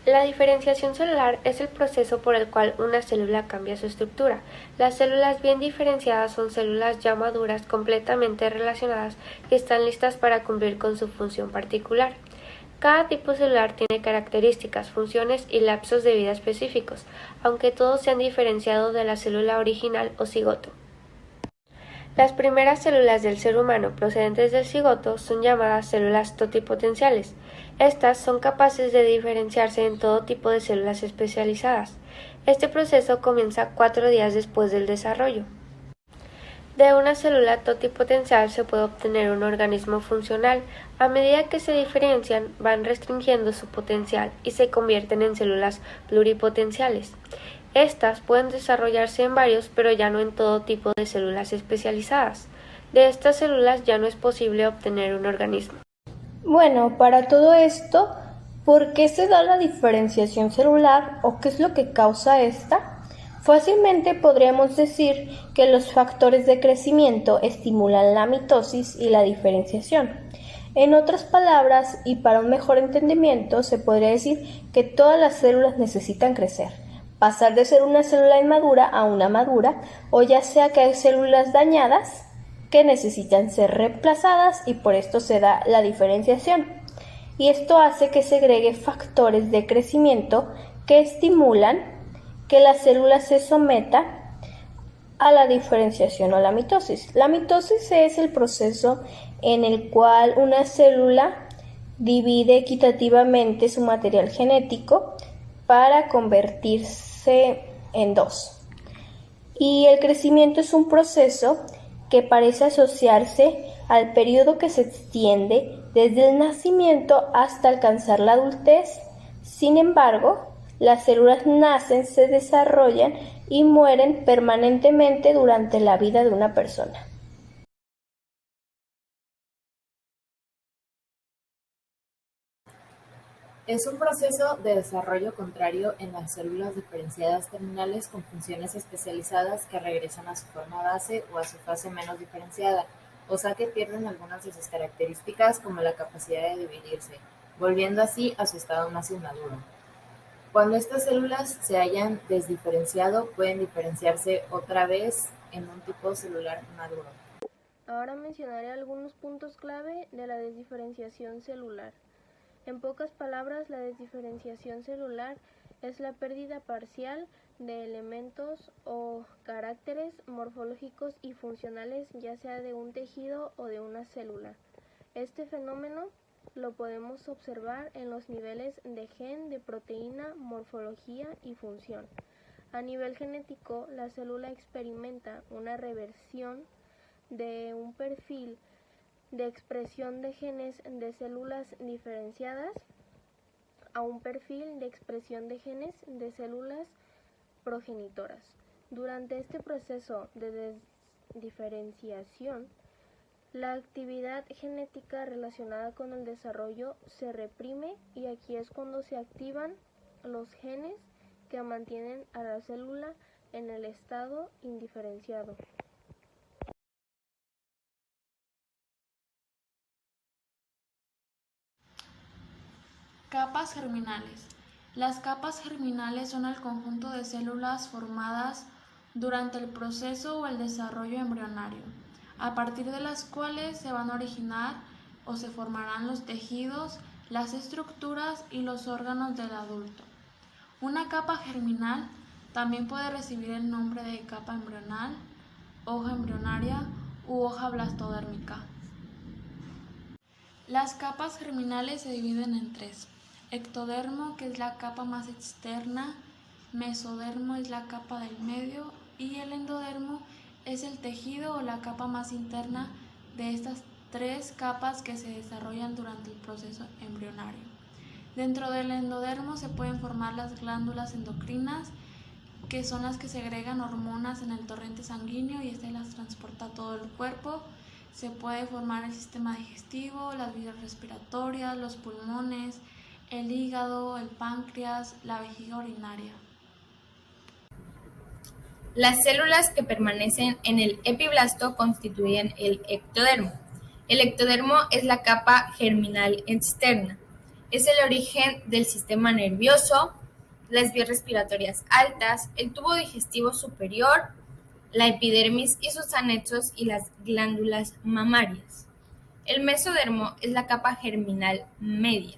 La diferenciación celular es el proceso por el cual una célula cambia su estructura. Las células bien diferenciadas son células ya maduras, completamente relacionadas, que están listas para cumplir con su función particular. Cada tipo celular tiene características, funciones y lapsos de vida específicos, aunque todos se han diferenciado de la célula original o cigoto. Las primeras células del ser humano procedentes del cigoto son llamadas células totipotenciales. Estas son capaces de diferenciarse en todo tipo de células especializadas. Este proceso comienza 4 días después del desarrollo. De una célula totipotencial se puede obtener un organismo funcional. A medida que se diferencian, van restringiendo su potencial y se convierten en células pluripotenciales. Estas pueden desarrollarse en varios, pero ya no en todo tipo de células especializadas. De estas células ya no es posible obtener un organismo. Bueno, para todo esto, ¿por qué se da la diferenciación celular o qué es lo que causa esta? Fácilmente podríamos decir que los factores de crecimiento estimulan la mitosis y la diferenciación. En otras palabras, y para un mejor entendimiento, se podría decir que todas las células necesitan crecer, pasar de ser una célula inmadura a una madura, o ya sea que hay células dañadas que necesitan ser reemplazadas y por esto se da la diferenciación. Y esto hace que segregue factores de crecimiento que estimulan que la célula se someta a la diferenciación o la mitosis. La mitosis es el proceso en el cual una célula divide equitativamente su material genético para convertirse en dos. Y el crecimiento es un proceso que parece asociarse al periodo que se extiende desde el nacimiento hasta alcanzar la adultez. Sin embargo, las células nacen, se desarrollan y mueren permanentemente durante la vida de una persona. Es un proceso de desarrollo contrario en las células diferenciadas terminales con funciones especializadas que regresan a su forma base o a su fase menos diferenciada, o sea que pierden algunas de sus características como la capacidad de dividirse, volviendo así a su estado más inmaduro. Cuando estas células se hayan desdiferenciado, pueden diferenciarse otra vez en un tipo celular maduro. Ahora mencionaré algunos puntos clave de la desdiferenciación celular. En pocas palabras, la desdiferenciación celular es la pérdida parcial de elementos o caracteres morfológicos y funcionales, ya sea de un tejido o de una célula. Este fenómeno lo podemos observar en los niveles de gen, de proteína, morfología y función. A nivel genético, la célula experimenta una reversión de un perfil de expresión de genes de células diferenciadas a un perfil de expresión de genes de células progenitoras. Durante este proceso de desdiferenciación, la actividad genética relacionada con el desarrollo se reprime y aquí es cuando se activan los genes que mantienen a la célula en el estado indiferenciado. Capas germinales. Las capas germinales son el conjunto de células formadas durante el proceso o el desarrollo embrionario, a partir de las cuales se van a originar o se formarán los tejidos, las estructuras y los órganos del adulto. Una capa germinal también puede recibir el nombre de capa embrional, hoja embrionaria u hoja blastodérmica. Las capas germinales se dividen en tres: ectodermo, que es la capa más externa; mesodermo es la capa del medio; y el endodermo es el tejido o la capa más interna de estas tres capas que se desarrollan durante el proceso embrionario. Dentro del endodermo se pueden formar las glándulas endocrinas, que son las que segregan hormonas en el torrente sanguíneo y este las transporta a todo el cuerpo. Se puede formar el sistema digestivo, las vías respiratorias, los pulmones, el hígado, el páncreas, la vejiga urinaria. Las células que permanecen en el epiblasto constituyen el ectodermo. El ectodermo es la capa germinal externa. es el origen del sistema nervioso, las vías respiratorias altas, el tubo digestivo superior, la epidermis y sus anexos y las glándulas mamarias. El mesodermo es la capa germinal media.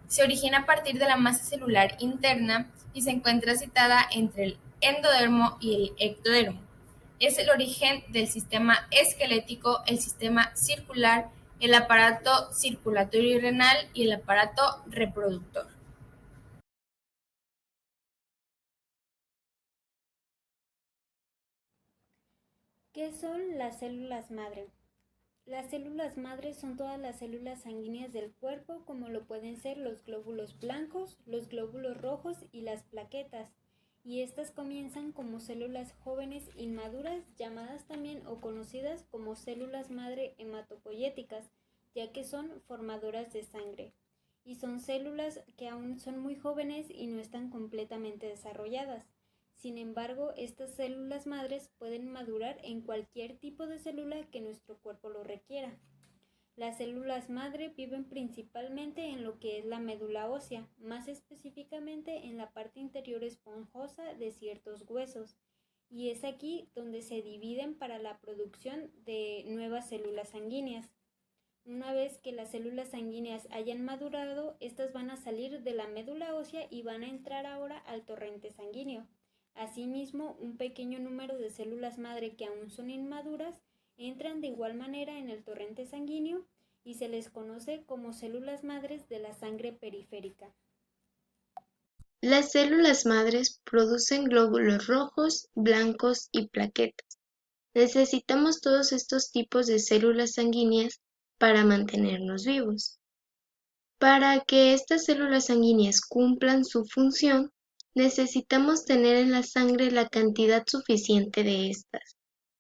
Se origina a partir de la masa celular interna y se encuentra situada entre el endodermo y el ectodermo. Es el origen del sistema esquelético, el sistema circular, el aparato circulatorio y renal y el aparato reproductor. ¿Qué son las células madre? Las células madre son todas las células sanguíneas del cuerpo, como lo pueden ser los glóbulos blancos, los glóbulos rojos y las plaquetas, y estas comienzan como células jóvenes inmaduras, llamadas también o conocidas como células madre hematopoyéticas, ya que son formadoras de sangre, y son células que aún son muy jóvenes y no están completamente desarrolladas. Sin embargo, estas células madres pueden madurar en cualquier tipo de célula que nuestro cuerpo lo requiera. Las células madre viven principalmente en lo que es la médula ósea, más específicamente en la parte interior esponjosa de ciertos huesos, y es aquí donde se dividen para la producción de nuevas células sanguíneas. Una vez que las células sanguíneas hayan madurado, estas van a salir de la médula ósea y van a entrar ahora al torrente sanguíneo. Asimismo, un pequeño número de células madre que aún son inmaduras entran de igual manera en el torrente sanguíneo y se les conoce como células madres de la sangre periférica. Las células madres producen glóbulos rojos, blancos y plaquetas. Necesitamos todos estos tipos de células sanguíneas para mantenernos vivos. Para que estas células sanguíneas cumplan su función, necesitamos tener en la sangre la cantidad suficiente de estas.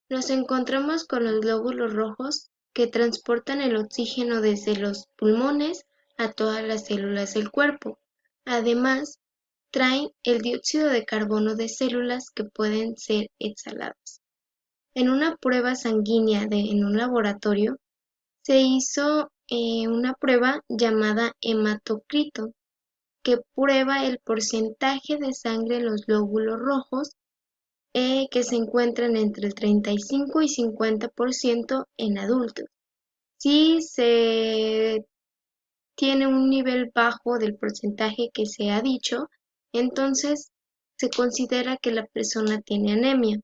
Nos encontramos con los glóbulos rojos que transportan el oxígeno desde los pulmones a todas las células del cuerpo. Además, traen el dióxido de carbono de células que pueden ser exhaladas. En una prueba sanguínea en un laboratorio, se hizo una prueba llamada hematocrito, que prueba el porcentaje de sangre en los glóbulos rojos que se encuentran entre el 35 y 50% en adultos. Si se tiene un nivel bajo del porcentaje que se ha dicho, entonces se considera que la persona tiene anemia,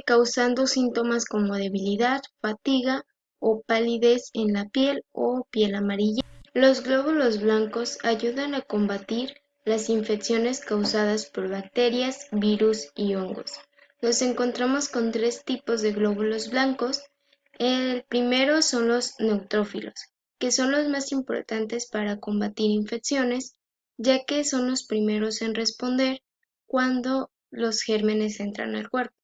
causando síntomas como debilidad, fatiga o palidez en la piel o piel amarilla. Los glóbulos blancos ayudan a combatir las infecciones causadas por bacterias, virus y hongos. Nos encontramos con 3 tipos de glóbulos blancos. El primero son los neutrófilos, que son los más importantes para combatir infecciones, ya que son los primeros en responder cuando los gérmenes entran al cuerpo.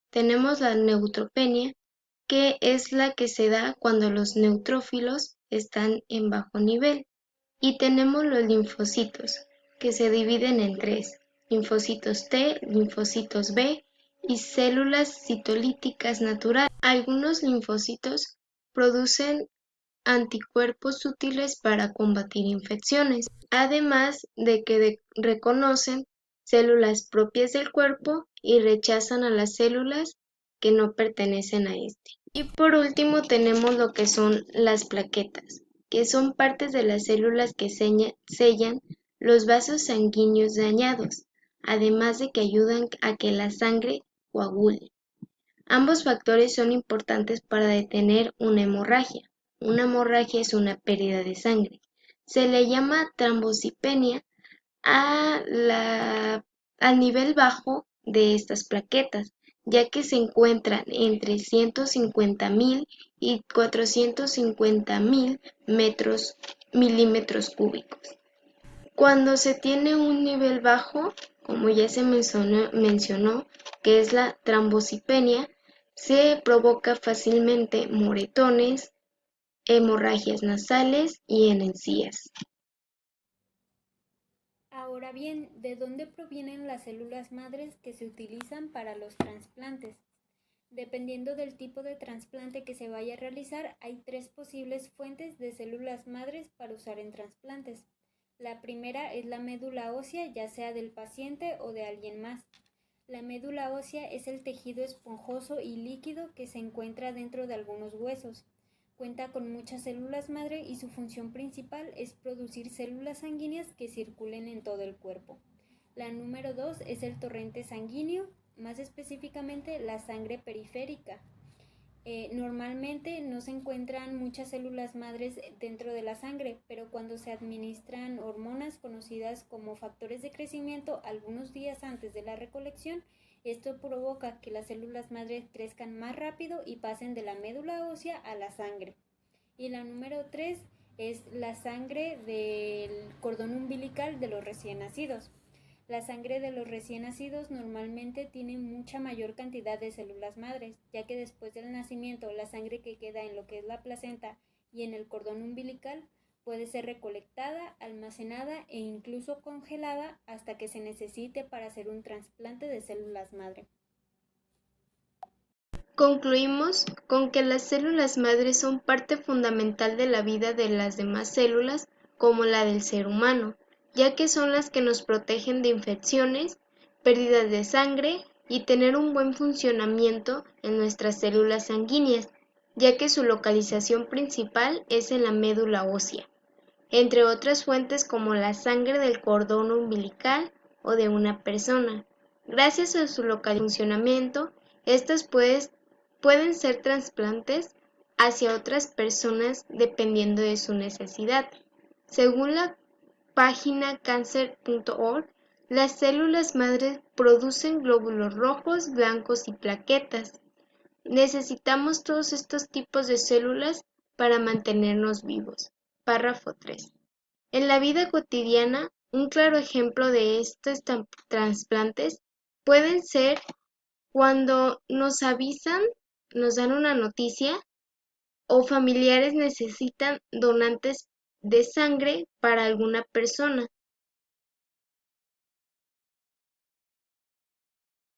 Tenemos la neutropenia, que es la que se da cuando los neutrófilos están en bajo nivel. Y tenemos los linfocitos, que se dividen en 3: linfocitos T, linfocitos B y células citolíticas naturales. Algunos linfocitos producen anticuerpos útiles para combatir infecciones, además de que reconocen células propias del cuerpo y rechazan a las células que no pertenecen a este. Y por último tenemos lo que son las plaquetas, que son partes de las células que sellan los vasos sanguíneos dañados, además de que ayudan a que la sangre coagule. Ambos factores son importantes para detener una hemorragia. Una hemorragia es una pérdida de sangre. Se le llama trombocitopenia al nivel bajo de estas plaquetas, ya que se encuentran entre 150.000 y 450.000 milímetros cúbicos. Cuando se tiene un nivel bajo, como ya se mencionó, que es la trombocitopenia, se provoca fácilmente moretones, hemorragias nasales y en encías. Ahora bien, ¿de dónde provienen las células madres que se utilizan para los trasplantes? Dependiendo del tipo de trasplante que se vaya a realizar, hay 3 posibles fuentes de células madres para usar en trasplantes. La primera es la médula ósea, ya sea del paciente o de alguien más. La médula ósea es el tejido esponjoso y líquido que se encuentra dentro de algunos huesos. Cuenta con muchas células madre y su función principal es producir células sanguíneas que circulen en todo el cuerpo. La número 2 es el torrente sanguíneo, más específicamente la sangre periférica. Normalmente no se encuentran muchas células madres dentro de la sangre, pero cuando se administran hormonas conocidas como factores de crecimiento algunos días antes de la recolección, esto provoca que las células madres crezcan más rápido y pasen de la médula ósea a la sangre. Y la número 3 es la sangre del cordón umbilical de los recién nacidos. La sangre de los recién nacidos normalmente tiene mucha mayor cantidad de células madres, ya que después del nacimiento la sangre que queda en lo que es la placenta y en el cordón umbilical puede ser recolectada, almacenada e incluso congelada hasta que se necesite para hacer un trasplante de células madre. Concluimos con que las células madres son parte fundamental de la vida de las demás células, como la del ser humano, ya que son las que nos protegen de infecciones, pérdidas de sangre y tener un buen funcionamiento en nuestras células sanguíneas, ya que su localización principal es en la médula ósea, entre otras fuentes como la sangre del cordón umbilical o de una persona. Gracias a su local funcionamiento, estas pueden ser trasplantes hacia otras personas dependiendo de su necesidad. Según la página cancer.org, las células madres producen glóbulos rojos, blancos y plaquetas. Necesitamos todos estos tipos de células para mantenernos vivos. Párrafo 3. En la vida cotidiana, un claro ejemplo de estos trasplantes pueden ser cuando nos avisan, nos dan una noticia o familiares necesitan donantes de sangre para alguna persona.